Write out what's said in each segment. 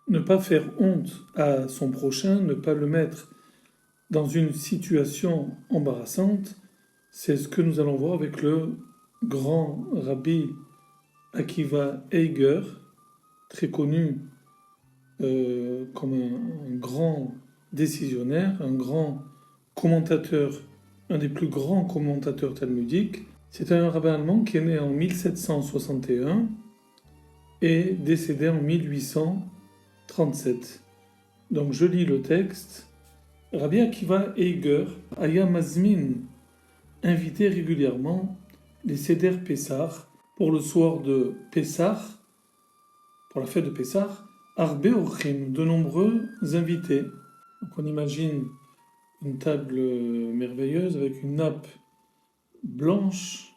ne pas faire honte à son prochain, ne pas le mettre dans une situation embarrassante, c'est ce que nous allons voir avec le grand Rabbi Akiva Eiger, très connu comme un grand décisionnaire, un grand commentateur, un des plus grands commentateurs talmudiques. C'est un rabbin allemand qui est né en 1761 et décédé en 1837. Donc je lis le texte. Rabbi Akiva Eiger Aya Mazmin invitait régulièrement les Seder Pessah pour le soir de Pessah, pour la fête de Pessah, Arbe Orchim, de nombreux invités. Donc on imagine une table merveilleuse avec une nappe blanche,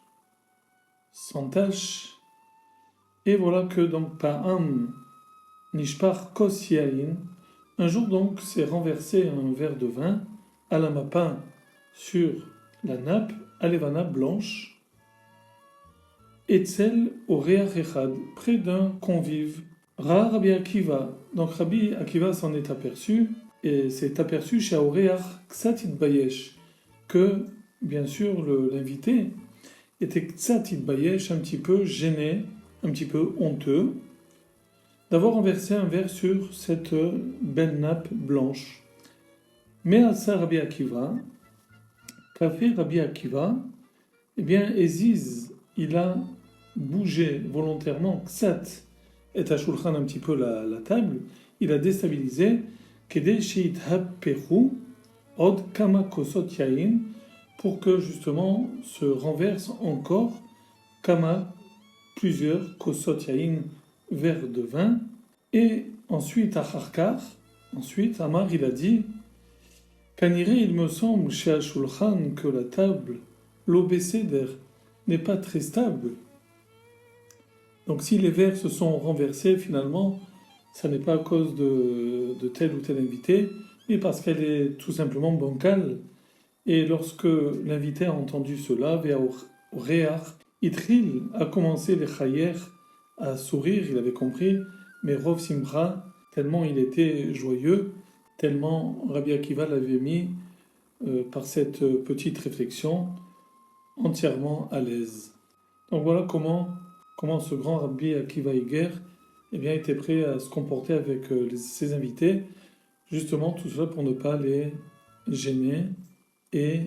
sans tache, et voilà que donc Pa'am Nishpar Kos Yain, un jour donc s'est renversé un verre de vin à la mappa sur la nappe, Alevana blanche, Etzel au Reach Echad, près d'un convive. Ra Rabbi Akiva, donc Rabbi Akiva s'en est aperçu, et s'est aperçu chez Aureach Ksatit Bayesh, que bien sûr l'invité était Ksatit Bayesh, un petit peu gêné, un petit peu honteux, d'avoir renversé un verre sur cette belle nappe blanche. Mais à ça Rabbi Akiva, qu'a fait Rabbi Akiva? Eh bien, Eziz, il a bougé volontairement, Ksat, et à Shulchan un petit peu la table, il a déstabilisé, Kede Sheit Happeru, Od Kama Kosot Yain, pour que justement se renverse encore Kama, plusieurs Kosot Yain, verres de vin, et ensuite à Harkar, ensuite Amar il a dit, Kanire il me semble chez Shulchan que la table, l'obécéder, n'est pas très stable. Donc si les verres se sont renversés, finalement, ça n'est pas à cause de tel ou tel invité, mais parce qu'elle est tout simplement bancale. Et lorsque l'invité a entendu cela, Ve'aoreach, Itril a commencé les chayer à sourire, il avait compris, mais Rov Simcha, tellement il était joyeux, tellement Rabbi Akiva l'avait mis par cette petite réflexion entièrement à l'aise. Donc voilà comment ce grand Rabbi Akiva Eiger était prêt à se comporter avec ses invités, justement tout ça pour ne pas les gêner et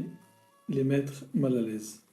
les mettre mal à l'aise.